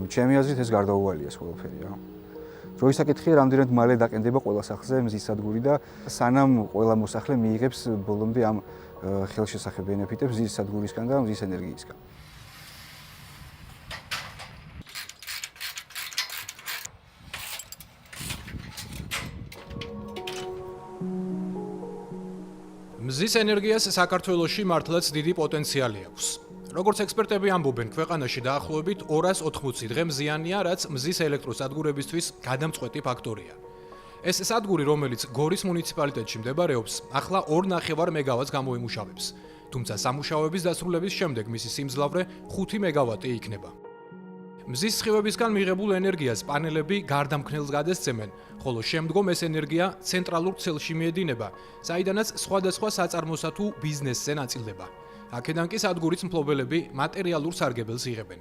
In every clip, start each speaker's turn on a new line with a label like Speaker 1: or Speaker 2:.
Speaker 1: ჩემი აზრით ეს გარდაუვალია ეს ყველაფერი რა. დროის საკითხია, რამდენად მალე დაკენდება ყველა სახლზე მზის სადგური და სანამ ყველა მოსახლე მიიღებს ბოლომდე ამ ხელშესახებ ბენეფიტებს მზის სადგურისგან და მზის ენერგიისგან.
Speaker 2: მზის ენერგიას საქართველოში მართლაც დიდი პოტენციალი აქვს. როგორც ექსპერტები ამბობენ, ქვეყანაში დაახლოებით 280 დღე მზიანია, რაც მზის ელექტროსადგურებისთვის გადამწყვეტი ფაქტორია. ეს სადგური, რომელიც გორის მუნიციპალიტეტში მდებარეობს, ახლა 2.5 მეგავატს გამოიმუშავებს, თუმცა სამუშაოების დასრულების შემდეგ მისი სიმძლავრე 5 მეგავატი იქნება. მზის სხივებისგან მიღებულ ენერგიას პანელები გარდამქმნელს გადასცემენ, ხოლო შემდგომ ეს ენერგია ცენტრალურ ქსელში მიედინება, საიდანაც სხვადასხვა საწარმოსა თუ ბიზნესზე ნაწილდება. აქედან კი სადგურის მფლობელები მატერიალურ სარგებელს იღებენ.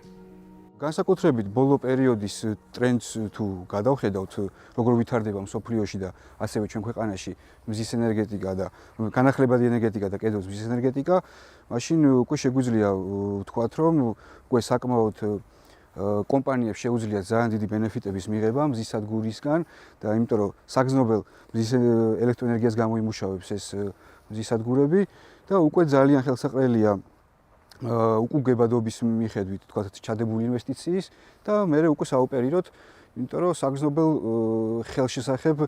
Speaker 1: განსაკუთრებით ბოლო პერიოდის ტრენდს თუ გადავხედავთ, როგორ ვითარდება მსოფლიოში და ასევე ჩვენ ქვეყანაში მზის ენერგეტიკა და განახლებადი ენერგეტიკა და კიდევ მზის ენერგეტიკა, მაშინ უკვე შეგვიძლია ვთქვათ, რომ უკვე საკმაოდ კომპანიებს შეუძლია ძალიან დიდი ბენეფიტების მიღება მზის სადგურისგან და იმიტომ რომ საგრძნობელ მზის ელექტროენერგიას გამოიმუშავებს ეს მზის სადგურები და უკვე ძალიან ხელსაყრელია უკუგებადობის მიხედვით თქვათ ჩადებული ინვესტიციის და მე უკვე საოპერიროთ, იმიტომ რომ საგრძნობელ ხელშესახებ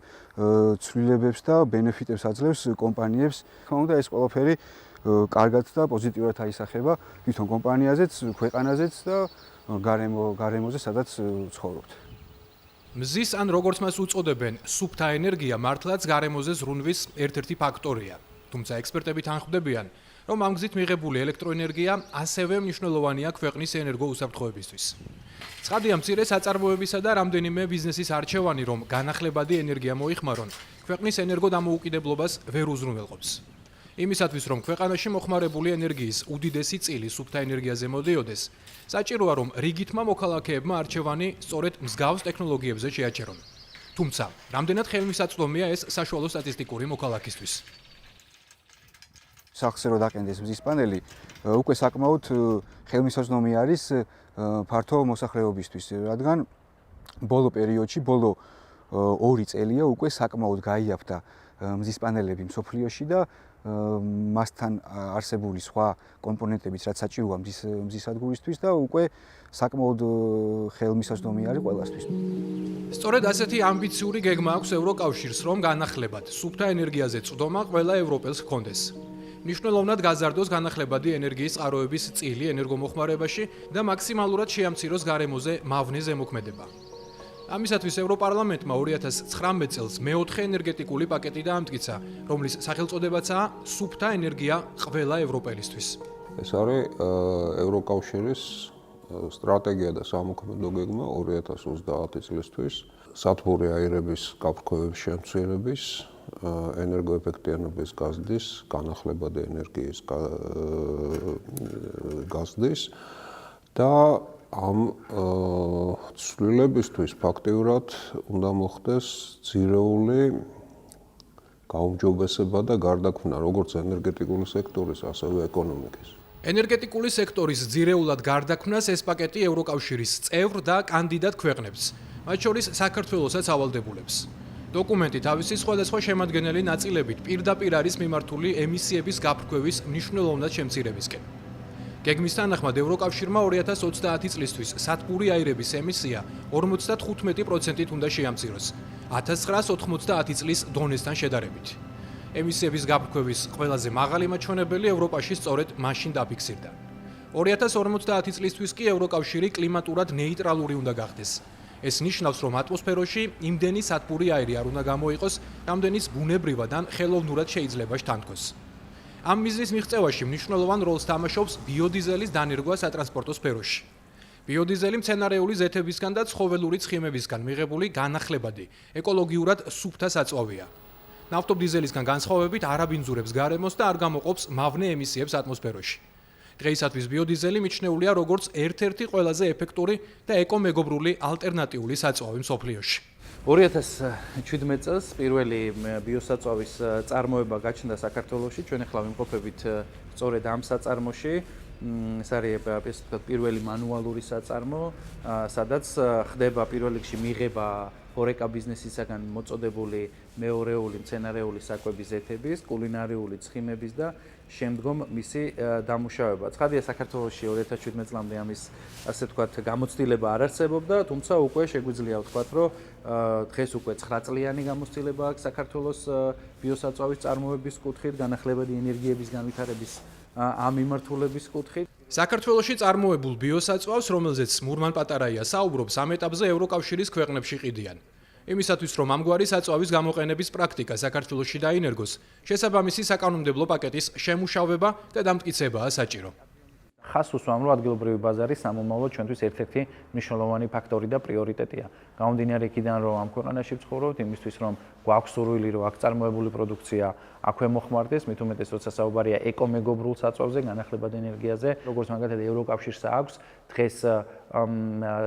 Speaker 1: ცვლილებებს და ბენეფიტებს აძლევს კომპანიებს. თქმა უნდა, ეს ყველაფერი კარგად და პოზიტიურად აისახება თვითონ კომპანიაზეც, ქვეყანაზეც და გარემოზე, სადაც ცხოვრობთ.
Speaker 2: მზის ან როგორც მას უწოდებენ, სუფთა ენერგია მართლაც გარემოზე ზრუნვის ერთ-ერთი ფაქტორია. თუმცა ექსპერტები თანხმდებიან, რომ ამ გზით მიღებული ელექტროენერგია ასევე მნიშვნელოვანია ქვეყნის ენერგო უსაფრთხოებისთვის. ცხადია, მცირე საწარმოებისა და რამდენიმე ბიზნესის არჩევანი, რომ განახლებადი ენერგია მოიხმარონ, ქვეყნის ენერგო დამოუკიდებლობას ვერ უზრუნველყოფს. იმისათვის, რომ ქვეყანაში მოხმარებული ენერგიის უდიდესი წილი სუფთა ენერგიაზე მოდიოდეს, საჭიროა, რომ რიგითმა მოქალაქეებმა არჩევანი სწორედ მსგავს ტექნოლოგიებზე შეაჩერონ. თუმცა, რამდენად ხელმისაწვდომია ეს საშუალო სტატისტიკური მოქალაქისთვის?
Speaker 1: სახლზე რო დაკენდეს მზის პანელი, უკვე საკმაოდ ხელმისაწვდომი არის ფართო მოსახლეობისთვის, რადგან ბოლო პერიოდში, ბოლო 2 წელია უკვე საკმაოდ გაიაფთა მზის პანელები მსოფლიოში და მასთან არსებული სხვა კომპონენტებიც რაც საჭიროა მზის სადგურისთვის და უკვე საკმაოდ ხელმისაწვდომი არის ყველასთვის.
Speaker 2: სწორედ ასეთი ამბიციური გეგმა აქვს ევროკავშირს, რომ განახლებად სუფთა ენერგიაზე წვდომა ყველა ევროპელს ჰქონდეს. მნიშვნელოვნად გაზარდოს განახლებადი ენერგიის წყაროების წილი ენერგომოხმარებაში და მაქსიმალურად შეამციროს გარემოზე მავნე ზემოქმედება. ამისათვის ევროპარლამენტმა 2019 წელს მეოთხე ენერგეტიკული პაკეტი დაამტკიცა, რომლის სახელწოდებაცაა სუფთა ენერგია ყველა ევროპელისთვის.
Speaker 3: ეს არის ევროკავშირის სტრატეგია და სამოქმედო გეგმა 2030 წლისთვის სათბური აირების გაფრქვევების შემცირების, ენერგოეფექტიანობის გაზრდის, განახლებადი ენერგიის გაზრდის და ამ ცვლილებისთვის ფაქტიურად უნდა მოხდეს ძირეული გაუმჯობესება და გარდაქმნა როგორც ენერგეტიკული სექტორის, ასევე ეკონომიკის.
Speaker 2: ენერგეტიკული სექტორის ძირეულად გარდაქმნას ეს პაკეტი ევროკავშირის წევრ და კანდიდატ ქვეყნებს, მათ შორის საქართველოსაც ავალდებულებს. დოკუმენტი თავისი სხვადასხვა შემადგენელი ნაწილებით პირდაპირ არის მიმართული ემისიების გაფრქვევის მნიშვნელოვნად შემცირებისკენ. გეგმის თანახმად ევროკავშირმა 2030 წლისთვის სათბური აირების ემისია 55%-ით უნდა შეამციროს 1990 წლის დონესთან შედარებით. ემისიების გაფრქვევის ყველაზე მაღალი მაჩვენებელი ევროპაში სწორედ მაშინ დაფიქსირდა. 2050 წლისთვის კი ევროკავშირი კლიმატურად ნეიტრალური უნდა გახდეს. ეს ნიშნავს, რომ ატმოსფეროში იმდენი სათბური აირი არ უნდა გამოიყოს, რამდენიც ბუნებრივად ან ხელოვნურად შეიძლება შთანთქოს. ამ მიზნის მიღწევაში მნიშვნელოვან როლს თამაშობს ბიოდიზელის დანერგვა სატრანსპორტო სფეროში. ბიოდიზელი მცენარეული ზეთებისგან და ცხოველური ცხიმებისგან მიღებული განახლებადი, ეკოლოგიურად სუფთა საწვავია. ნავთობდიზელისგან განსხვავებით არ აბინძურებს გარემოს და არ გამოყოფს მავნე ემისიებს ატმოსფეროში. დღეისათვის ბიოდიზელი მიჩნეულია როგორც ერთ-ერთი ყველაზე ეფექტური და ეკომეგობრული ალტერნატიული საწვავი მსოფლიოში.
Speaker 4: 2017 წელს პირველი ბიოსაწვავის წარმოება გაჩნდა საქართველოში. ჩვენ ახლა ვიმყოფებით სწორედ ამ საწარმოში. ეს არის პირველი მანუალური საწარმო, სადაც ხდება პირველ რიგში მიღება ჰორეკა ბიზნესისაგან მოწოდებული მეორეული მცენარეული საკვების ზეთების, კულინარიული ცხიმების და შემდგომ მისი დამუშავება. ცხადია, საქართველოში 2017 წლამდე ამის ასე ვთქვათ გამოცდილება არ არსებობდა, თუმცა უკვე შეგვიძლია ვთქვათ, რომ დღეს უკვე 9 წლიანი გამოცდილება აქვს საქართველოს ბიოსაწვავის წარმოების კუთხით, განახლებადი ენერგიების განვითარების ამ მიმართულების კუთხით.
Speaker 2: საქართველოში წარმოებულ ბიოსაწვავს, რომელზეც მურმან პატარაია საუბრობს, ამ ეტაპზე ევროკავშირის ქვეყნებში ყიდიან. იმისათვის, რომ ამგვარი საწვავის გამოყენების პრაქტიკა საქართველოში დაინერგოს, შესაბამისი საკანონმდებლო პაკეტის შემუშავება და დამტკიცებაა საჭირო.
Speaker 4: ხას უსვამ, რომ ადგილობრივი ბაზარი სამომავლოდ ჩვენთვის ერთ-ერთი მნიშვნელოვანი ფაქტორი და პრიორიტეტია. გამომდინარე იქიდან, რომ ამ ქვეყანაში ვცხოვრობთ, იმისთვის, რომ გვაქვს სურვილი, რომ აქ წარმოებული პროდუქცია აქვე მოხმარდეს, მით უმეტეს, როცა საუბარია ეკომეგობრულ საწვავზე, განახლებად ენერგიაზე, როგორც მაგალითად ევროკავშირს აქვს დღეს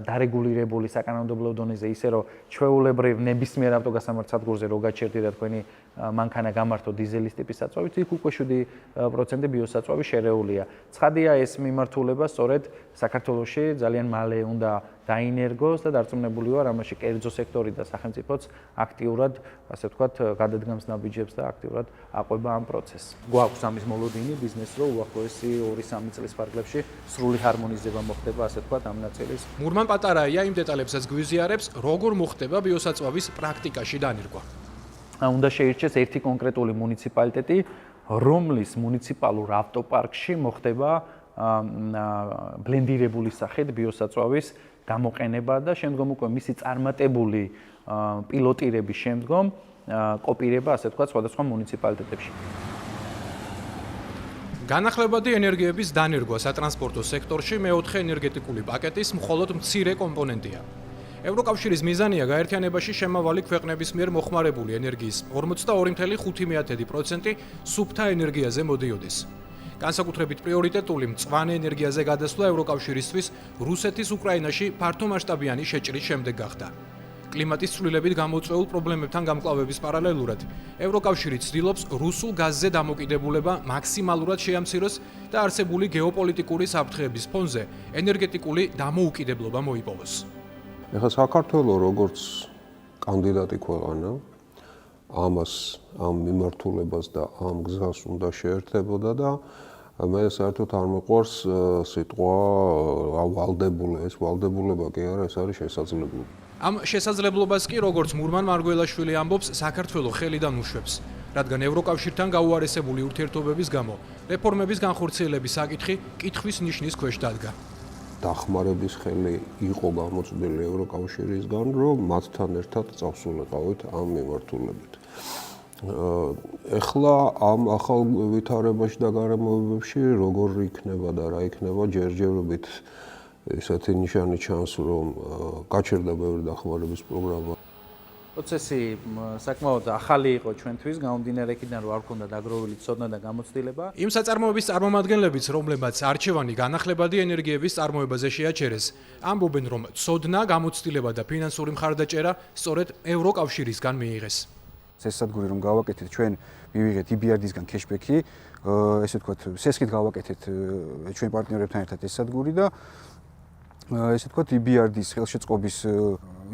Speaker 4: დარეგულირებული საკანონმდებლო დონეზე, ისე რომ ჩვეულებრივ ნებისმიერ ავტოგასამართ სადგურზე რო გაჩერდით და თქვენი მანქანა გამართო დიზელის ტიპის საწვავით, იქ უკვე 7% ბიოსაწვავი შერეულია. ცხადია, ეს მიმართულება სწორედ საქართველოში ძალიან მალე უნდა დაინერგოს და დარწმუნებული ვარ, ამაში კერძო სექტორი და სახელმწიფოც აქტიურად, ასე ვთქვათ, გადადგამს ნაბიჯებს და აქტიურად აყვება ამ პროცესს. გვაქვს ამის მოლოდინი ბიზნესს, რომ უახლოესი 2-3 წლის ფარგლებში სრული ჰარმონიზება მოხდება, ასე ვთქვათ, ამ ნაწილის.
Speaker 2: მურმან პატარაია იმ დეტალებსაც გვიზიარებს, როგორ მოხდება ბიოსაწვავის პრაქტიკაში დანერგვა.
Speaker 4: უნდა შეირჩეს ერთი კონკრეტული მუნიციპალიტეტი, რომლის მუნიციპალურ ავტოპარკში მოხდება ბლენდირებული სახით ბიოსაწვავის გამოყენება და შემდგომ უკვე მისი წარმატებული პილოტირების შემდგომ კოპირება, ასე ვთქვათ, სხვადასხვა მუნიციპალიტეტებში.
Speaker 2: განახლებადი ენერგიების დანერგვა სატრანსპორტო სექტორში მეოთხე ენერგეტიკული პაკეტის მხოლოდ მცირე კომპონენტია. ევროკავშირის მიზანია გაერთიანებაში შემავალი ქვეყნების მიერ მოხმარებული ენერგიის 42.5% სუფთა ენერგიაზე მოდიოდეს. განსაკუთრებით პრიორიტეტული მწვანე ენერგიაზე გადასვლა ევროკავშირისთვის რუსეთის უკრაინაში ფართომასშტაბიანი შეჭრის შემდეგ გახდა. კლიმატის ცვლილებით გამოწვეულ პრობლემებთან გამკლავების პარალელურად, ევროკავშირი ცდილობს რუსულ გაზზე დამოკიდებულება მაქსიმალურად შეამციროს და არსებული გეოპოლიტიკური საფრთხეების ფონზე ენერგეტიკული დამოუკიდებლობა მოიპოვოს.
Speaker 3: ეხლა საქართველოს როგორც კანდიდატი ქვეყანა ამ მიმართულებას და ამ გზას უნდა შეერთებოდა და მე საერთოდ არ მიყვარს სიტყვა ვალდებულება, ეს ვალდებულება კი არა, ეს არის შესაძლებლობა.
Speaker 2: ამ შესაძლებლობას კი როგორც მურმან მარგველაშვილი ამბობს, საქართველოს ხელიდან უშვებს, რადგან ევროკავშირთან გაუარესებული ურთიერთობების გამო რეფორმების განხორციელების საკითხი კითხვის ნიშნის ქვეშ დადგა.
Speaker 3: დახმარების ხელი იყო გამოწვეული ევროკავშირისგან, რომ მათთან ერთად წავსულიყავით ამ მიმართულებით. ეხლა ამ ახალ ვითარებაში და გარემოებებში როგორ იქნება და რა იქნება ჯერჯერობით ესეთი ნიშანი ჩანს, რომ გაჩერდა ბევრი დახმარების პროგრამა.
Speaker 4: პროცესი საკმაოდ ახალი იყო ჩვენთვის, გამომდინარე იქიდან, რომ არ ქონდა დაგროვილი ცოდნა და გამოცდილება.
Speaker 2: იმ საწარმოების წარმომადგენლებიც, რომლებმაც არჩევანი განახლებადი ენერგიების წარმოებაზე შეაჩერეს, ამბობენ, რომ ცოდნა, გამოცდილება და ფინანსური მხარდაჭერა სწორედ ევროკავშირისგან მიიღეს.
Speaker 1: ეს სადგური რომ გავაკეთეთ, ჩვენ მივიღეთ EBRD-სგან cashback-ი, ესე ვთქვათ, სესხით გავაკეთეთ ჩვენ პარტნიორებთან ერთად ეს სადგური და ესე ვთქვათ, EBRD-ის ხელშეწყობის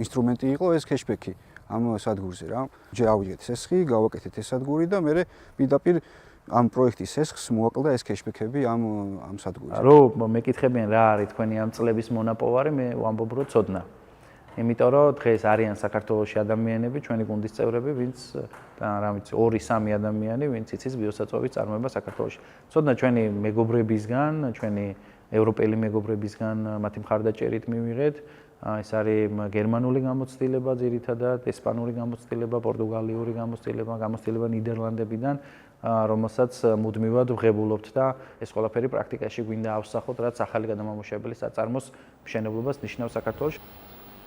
Speaker 1: ინსტრუმენტი იყო ეს cashback-ი ამ სადგურზე რა. ჯერ ავიღეთ სესხი, გავაკეთეთ ეს სადგური და მე პირდაპირ ამ პროექტის სესხს მოაკლდა ეს cashback-ები ამ სადგურზე.
Speaker 4: რომ მეკითხებიან რა არის თქვენი ამ წლების მონაპოვარი, მე ვამბობ რომ ცოდნა. იმიტომ რომ დღეს არიან საქართველოში ადამიანები, ჩვენი გუნდის წევრები, ვინც რა ვიცი 2-3 ადამიანი, ვინც იცის ბიოსაწვავის წარმოება საქართველოში. ცოდნა ჩვენი მეგობრებისგან, ჩვენი ევროპელი მეგობრებისგან მათი მხარდაჭერით მივიღეთ. ეს არის გერმანული გამოცდილება ძირითადად, ესპანური გამოცდილება, პორტუგალიური გამოცდილება ნიდერლანდებიდან, რომელსაც მუდმივად ვღებულობთ და ეს ყველაფერი პრაქტიკაში გვინდა ავსახოთ, რაც ახალი გადამამუშავებელი საწარმოს მშენებლობას ნიშნავს საქართველოში.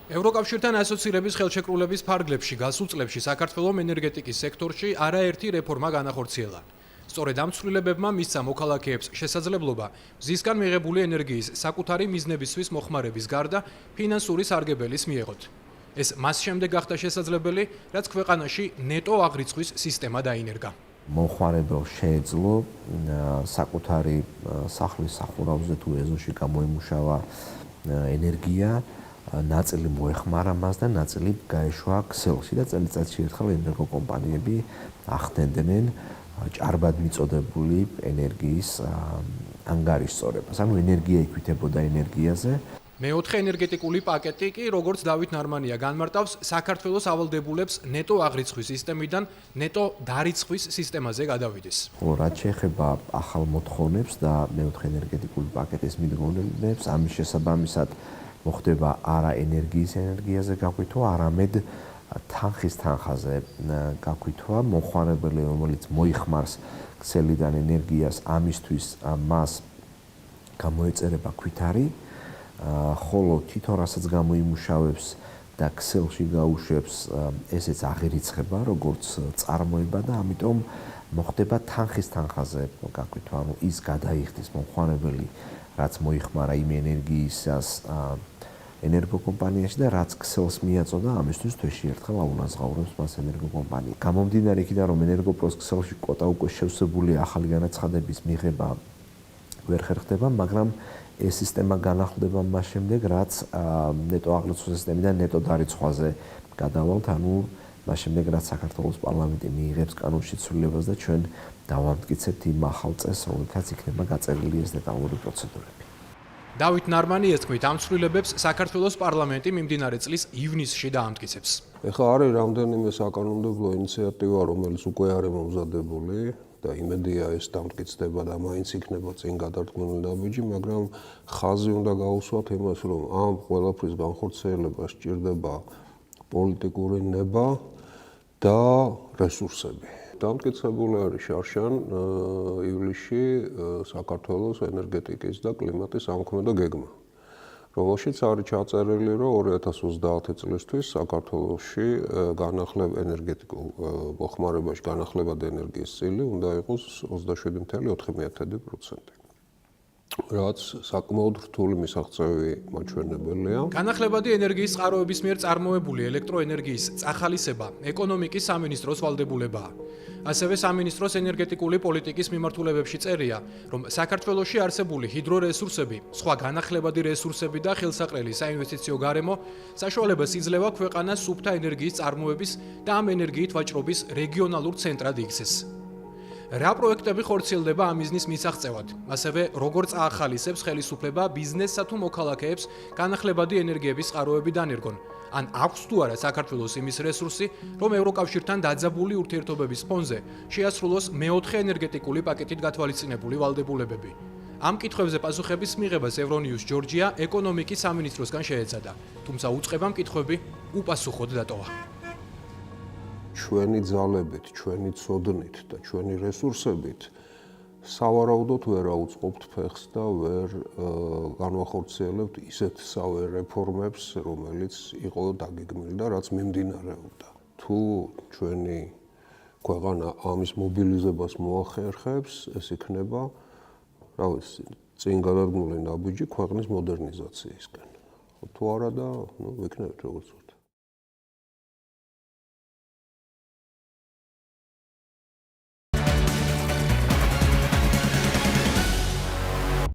Speaker 2: ევროკავშირთან ასოცირების ხელშეკრულების ფარგლებში გასულ წლებში საქართველოს ენერგეტიკის სექტორში არაერთი რეფორმა განახორციელა. სწორედ ამ ცვლილებებმა მისცა მოქალაქეებს შესაძლებლობა მზისგან მიღებული ენერგიის საკუთარი მიზნებისთვის მოხმარების გარდა ფინანსური სარგებელის მიეღოთ. ეს მას შემდეგ გახდა შესაძლებელი, რაც ქვეყანაში ნეტო აღრიცხვის სისტემა დაინერგა.
Speaker 5: მომხმარებელს შეეძლო საკუთარი სახლის სახურავზე თუ ეზოში გამოიმუშავა ენერგია ნაწილი მოეხმარა მას და ნაწილი გაეშვა ქსელში და წელიწადში ერთხელ ენერგოკომპანიები ახდენდნენ ჭარბად მიწოდებული ენერგიის ანგარიშწორებას. ანუ ენერგია იქვითებოდა ენერგიაზე.
Speaker 2: მეოთხე ენერგეტიკული პაკეტი კი, როგორც დავით ნარმანია განმარტავს, საქართველოს ავალდებულებს ნეტო აღრიცხვის სისტემიდან ნეტო დარიცხვის სისტემაზე გადავიდეს.
Speaker 5: ხო, რაც შეეხება ახალ მოთხოვნებს და მეოთხე ენერგეტიკული პაკეტის მიდგომებს, ამის შესაბამისად მოხდება არა ენერგიაზე გაკვითვა, არამედ თანხის თანხაზე გაკვითვა. მომხმარებელი, რომელიც მოიხმარს ქსელიდან ენერგიას, ამისთვის მას გამოეწერება ქვითარი, ხოლო თვითონ რასაც გამოიმუშავებს და ქსელში გაუშვებს, ესეც აღირიცხება როგორც წარმოება და ამიტომ მოხდება თანხის თანხაზე გაკვითვა. ანუ ის გადაიხდის მომხმარებელი, რაც მოიხმარა იმ ენერგიისას ენერგოკომპანიაში და რაც ქსელს მიაწოდა, ამისთვის თვეში ერთხელ აუნაზღაურებს მას ენერგოკომპანია. გამომდინარე იქიდან, რომ ენერგოპროს ქსელში კოტა უკვე შევსებულია, ახალი განაცხადების მიღება ვერ ხერხდება, მაგრამ ეს სისტემა განახლდება მას შემდეგ, რაც ნეტო აღრიცხვის სისტემიდან ნეტო დარიცხვაზე გადავალთ, ანუ მას შემდეგ, რაც საქართველოს პარლამენტი მიიღებს კანონშეცვლილებას და ჩვენ დავამტკიცებთ იმ ახალ წესს, რომელთაც იქნება გაწერილი ეს დეტალური პროცედურები.
Speaker 2: დავით ნარმანი ეთქმით, ამ ცვლილებებს საქართველოს პარლამენტი მიმდინარე წლის ივნისში დაამტკიცებს.
Speaker 3: ეხლა არის რამდენიმე საკანონმდებლო ინიციატივა, რომელიც უკვე არის მომზადებული და იმედია ეს დამტკიცდება და მაინც იქნება წინ გადადგმული ნაბიჯი, მაგრამ ხაზი უნდა გაუსვათ იმას, რომ ამ ყველაფრის განხორციელებას სჭირდება პოლიტიკური ნება და რესურსები. დამტკიცებული არის შარშან ივლისში საქართველოს ენერგეტიკის და კლიმატის სამქმედო გეგმა, რომელშიც არის ჩაწერილი, რომ 2030 წლისთვის საქართველოში ენერგეტიკულ მოხმარებაში განახლებადი ენერგიის წილი უნდა იყოს 27.4%. რაც საკმაოდ რთული მისაღწევი მაჩვენებელია.
Speaker 2: განახლებადი ენერგიის წყაროების მიერ წარმოებული ელექტროენერგიის წახალისება ეკონომიკის სამინისტროს ვალდებულებაა. ასევე სამინისტროს ენერგეტიკული პოლიტიკის მიმართულებებში წერია, რომ საქართველოში არსებული ჰიდრორესურსები, სხვა განახლებადი რესურსები და ხელსაყრელი საინვესტიციო გარემო საშუალებას იძლევა ქვეყანას სუფთა ენერგიის წარმოების და ამ ენერგიით ვაჭრობის რეგიონალურ ცენტრად იქცეს. რა პროექტები ხორციელდება ამ მიზნის მისაღწევად? ასევე როგორ წაახალისებს ხელისუფლება ბიზნესსა თუ მოქალაქეებს განახლებადი ენერგიების წყაროები დანერგონ? ან აქვს თუ არა საქართველოს იმის რესურსი, რომ ევროკავშირთან დაძაბული ურთიერთობების ფონზე შეასრულოს მეოთხე ენერგეტიკული პაკეტით გათვალისწინებული ვალდებულებები? ამ კითხვებზე პასუხების მიღებას ევრონიუს ჯორჯია ეკონომიკის სამინისტროსგან შეეცადა, თუმცა უწყება მკითხვები უპასუხოდ დატოვა.
Speaker 3: ჩვენი ძალებით, ჩვენი ცოდნით და ჩვენი რესურსებით სავარაუდოდ ვერ აუწყობთ ფეხს და ვერ განვახორციელებთ ისეთსავე რეფორმებს, რომელიც იყო დაგეგმილი და რაც მიმდინარეობდა. თუ ჩვენი ქვეყანა ამის მობილიზებას მოახერხებს, ეს იქნება, რა ვიცი, წინ გადადგმული ნაბიჯი ქვეყნის მოდერნიზაციისკენ. თუ არა და ვიქნებით როგორც